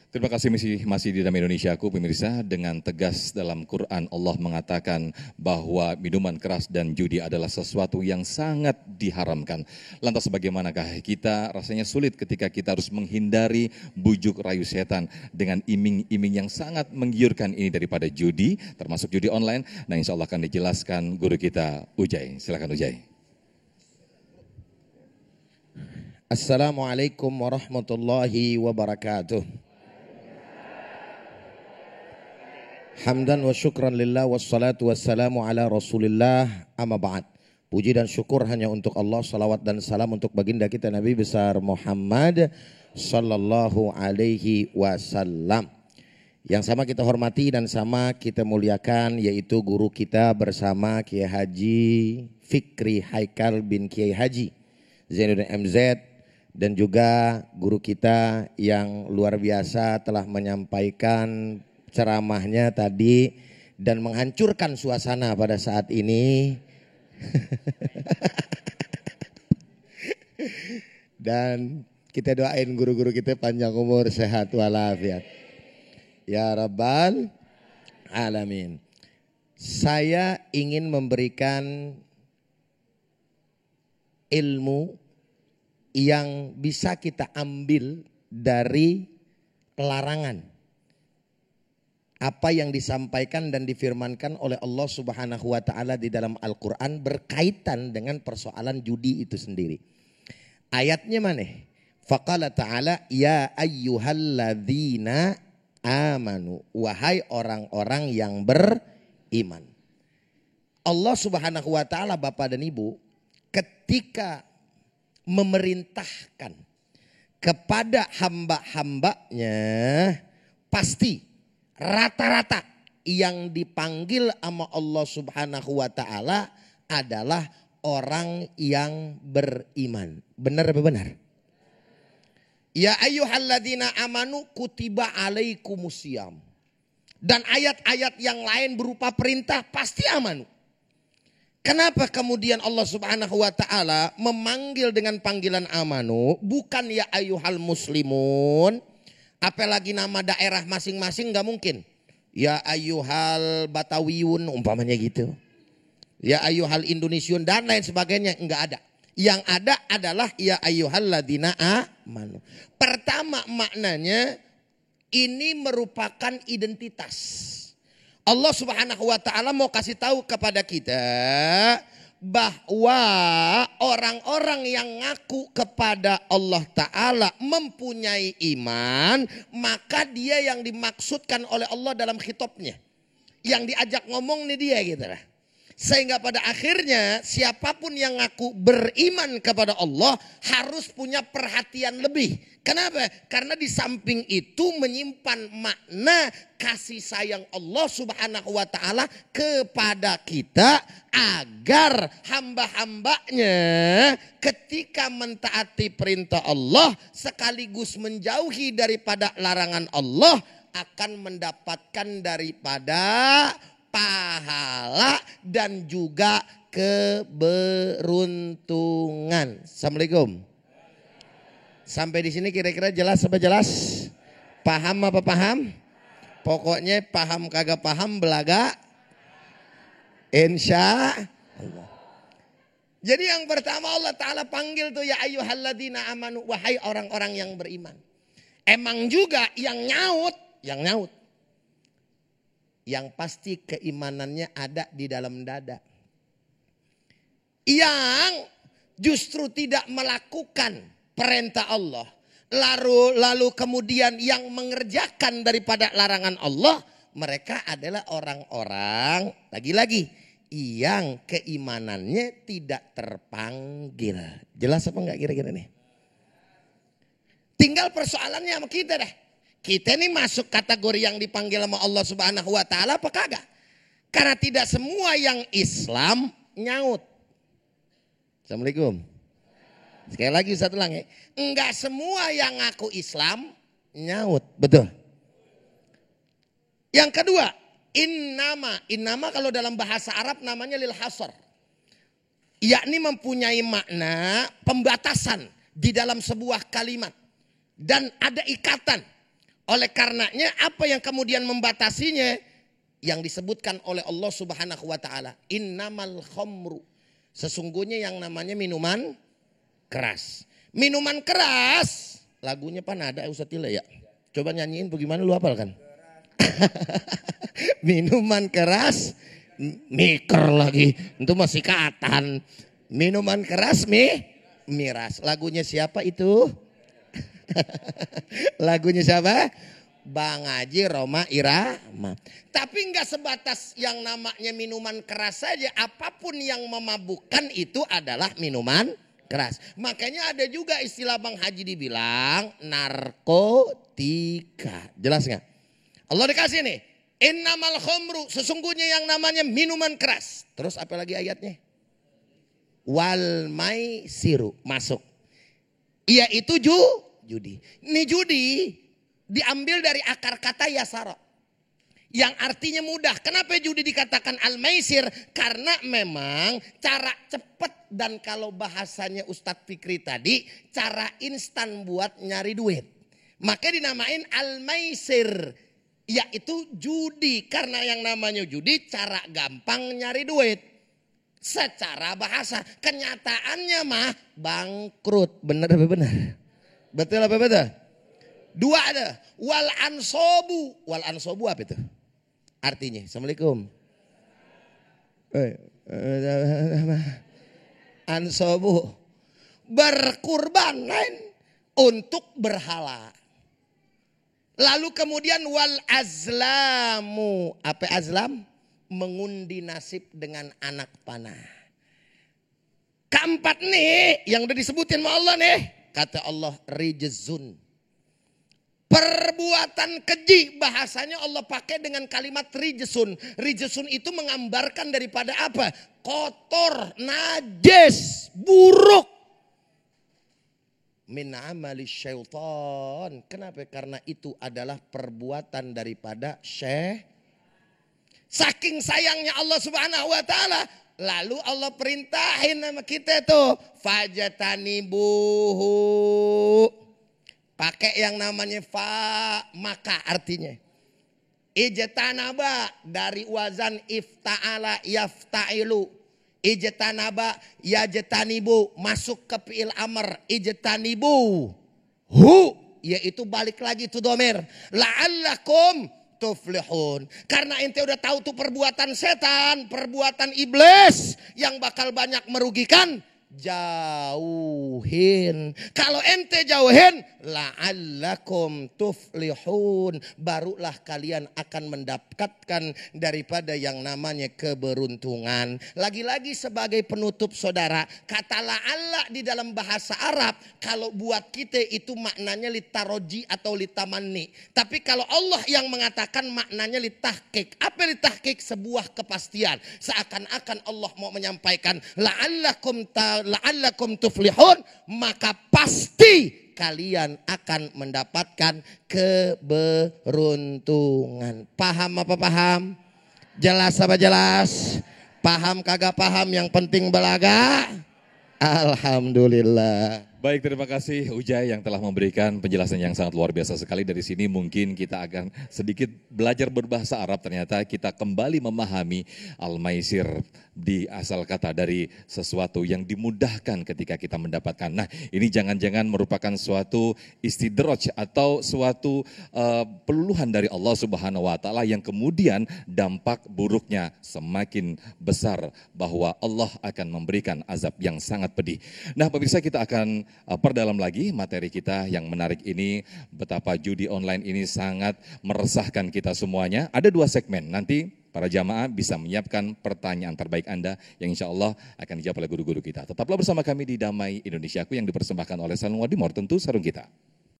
Terima kasih masih di dalam Indonesiaku pemirsa. Dengan tegas dalam Quran Allah mengatakan bahwa minuman keras dan judi adalah sesuatu yang sangat diharamkan. Lantas bagaimanakah kita? Rasanya sulit ketika kita harus menghindari bujuk rayu setan dengan iming-iming yang sangat menggiurkan ini daripada judi, termasuk judi online. Nah, insya Allah akan dijelaskan guru kita Ujai. Silakan Ujai. Assalamualaikum warahmatullahi wabarakatuh. Hamdan wa syukran lillah wassalatu wassalamu ala rasulillah amma ba'd. Puji dan syukur hanya untuk Allah, salawat dan salam untuk baginda kita Nabi besar Muhammad sallallahu alaihi wasallam. Yang sama kita hormati dan sama kita muliakan yaitu guru kita bersama Kiai Haji Fikri Haikal bin Kiai Haji Zainuddin MZ, dan juga guru kita yang luar biasa telah menyampaikan ceramahnya tadi dan menghancurkan suasana pada saat ini. Dan kita doain guru-guru kita panjang umur, sehat walafiat. Ya Rabbal Alamin. Saya ingin memberikan ilmu yang bisa kita ambil dari larangan apa yang disampaikan dan difirmankan oleh Allah Subhanahu wa taala di dalam Al-Qur'an berkaitan dengan persoalan judi itu sendiri. Ayatnya mana? Faqala ta'ala ya ayyuhalladzina amanu, wahai orang-orang yang beriman. Allah Subhanahu wa taala Bapak dan Ibu ketika memerintahkan kepada hamba-hambanya, pasti rata-rata yang dipanggil sama Allah Subhanahu wa taala adalah orang yang beriman. Benar apa benar? Ya ayyuhalladzina amanu kutiba alaikumusiyam. Dan ayat-ayat yang lain berupa perintah pasti amanu. Kenapa kemudian Allah Subhanahu wa taala memanggil dengan panggilan amanu, bukan ya ayyuhal muslimun? Apalagi nama daerah masing-masing gak mungkin. Ya ayyuhal Batawiyun umpamanya gitu. Ya ayyuhal Indonesiun dan lain sebagainya, enggak ada. Yang ada adalah ya ayyuhal ladina amanu. Pertama maknanya ini merupakan identitas. Allah Subhanahu wa taala mau kasih tahu kepada kita bahwa orang-orang yang ngaku kepada Allah Ta'ala mempunyai iman, maka dia yang dimaksudkan oleh Allah dalam khitabnya. Yang diajak ngomong nih dia gitu lah. Sehingga pada akhirnya siapapun yang ngaku beriman kepada Allah harus punya perhatian lebih. Kenapa? Karena di samping itu menyimpan makna kasih sayang Allah Subhanahu wa taala kepada kita agar hamba-hambanya ketika mentaati perintah Allah sekaligus menjauhi daripada larangan Allah akan mendapatkan daripada pahala dan juga keberuntungan. Assalamualaikum. Sampai di sini kira-kira jelas apa jelas? Paham apa paham? Pokoknya paham kagak paham belaga. Insya Allah. Jadi yang pertama Allah Ta'ala panggil tuh ya ayyuhalladzina amanu, wahai orang-orang yang beriman. Emang juga yang nyaut. Yang pasti keimanannya ada di dalam dada. Yang justru tidak melakukan perintah Allah. Lalu kemudian yang mengerjakan daripada larangan Allah. Mereka adalah orang-orang lagi-lagi yang keimanannya tidak terpanggil. Jelas apa enggak kira-kira nih? Tinggal persoalannya sama kita deh. Kita ini masuk kategori yang dipanggil sama Allah Subhanahu wa taala apa kagak? Karena tidak semua yang Islam nyaut. Assalamualaikum. Sekali lagi satu ulang ya. Enggak semua yang ngaku Islam nyaut. Betul. Yang kedua, innama kalau dalam bahasa Arab namanya lil hasr. Yakni mempunyai makna pembatasan di dalam sebuah kalimat. Dan ada ikatan. Oleh karenanya apa yang kemudian membatasinya? Yang disebutkan oleh Allah Subhanahu wa taala, innamal khamru. Sesungguhnya yang namanya minuman keras. Minuman keras, lagunya pan ada Ustaz Tila ya. Coba nyanyiin bagaimana, lu hafal kan? Minuman keras, miker lagi. Itu masih katan. Minuman keras miras. Lagunya siapa itu? Lagunya siapa? Bang Haji Roma Irama. Tapi enggak sebatas yang namanya minuman keras saja. Apapun yang memabukkan itu adalah minuman keras. Makanya ada juga istilah Bang Haji dibilang narkotika. Jelas nggak? Allah dikasih nih. Innamal khamru. Sesungguhnya yang namanya minuman keras. Terus apa lagi ayatnya? Wal maisiru. Masuk. Yaitu judi. Ini judi diambil dari akar kata yasara. Yang artinya mudah. Kenapa judi dikatakan al-maisir? Karena memang cara cepat dan kalau bahasanya Ustadz Fikri tadi, cara instan buat nyari duit. Maka dinamain al-maisir. Yaitu judi. Karena yang namanya judi cara gampang nyari duit. Secara bahasa. Kenyataannya mah bangkrut. Benar apa benar? Betul apa betul? Dua ada. Wal ansobu. Wal ansobu apa itu? Artinya. Assalamualaikum. Ansobu. Berkurban untuk berhala. Lalu kemudian wal azlamu. Apa azlam? Mengundi nasib dengan anak panah. Keempat nih. Yang udah disebutin sama Allah nih. Kata Allah rijzun. Perbuatan keji, bahasanya Allah pakai dengan kalimat rijsun. Rijsun itu menggambarkan daripada apa? Kotor, najis, buruk. Min amali syaitan. Kenapa? Karena itu adalah perbuatan daripada saking sayangnya Allah Subhanahu wa taala, lalu Allah perintahin sama kita tuh fajatanibuhu. Pakai yang namanya fa, maka artinya. Ijtanaba dari wazan ifta'ala yafta'ilu. Ijtanaba yajtanibu masuk ke fi'il amr. Ijtanibu hu, yaitu balik lagi tu domir. La'allakum tuflihun. Karena ente udah tahu tuh perbuatan setan, perbuatan iblis yang bakal banyak merugikan. Jauhin. Kalau ente jauhin, la'allakum tuflihun, barulah kalian akan mendapatkan daripada yang namanya keberuntungan. Lagi-lagi sebagai penutup saudara, kata la'alla di dalam bahasa Arab kalau buat kita itu maknanya litaroji atau litamanni. Tapi kalau Allah yang mengatakan maknanya litahqiq. Apa litahqiq? Sebuah kepastian. Seakan-akan Allah mau menyampaikan la'allakum tuflihun, maka pasti kalian akan mendapatkan keberuntungan. Paham apa paham? Jelas apa jelas? Paham kagak paham, yang penting belaga. Alhamdulillah. Baik, terima kasih Ujai yang telah memberikan penjelasan yang sangat luar biasa sekali. Dari sini mungkin kita akan sedikit belajar berbahasa Arab. Ternyata kita kembali memahami al-maisir di asal kata dari sesuatu yang dimudahkan ketika kita mendapatkan. Nah, ini jangan-jangan merupakan suatu istidraj atau suatu peluluhan dari Allah Subhanahu wa taala yang kemudian dampak buruknya semakin besar bahwa Allah akan memberikan azab yang sangat pedih. Nah, pemirsa, kita akan perdalam lagi materi kita yang menarik ini, betapa judi online ini sangat meresahkan kita semuanya. Ada 2 segmen, nanti para jamaah bisa menyiapkan pertanyaan terbaik Anda yang insya Allah akan dijawab oleh guru-guru kita. Tetaplah bersama kami di Damai Indonesiaku yang dipersembahkan oleh Salung Wadimor, tentu sarung kita.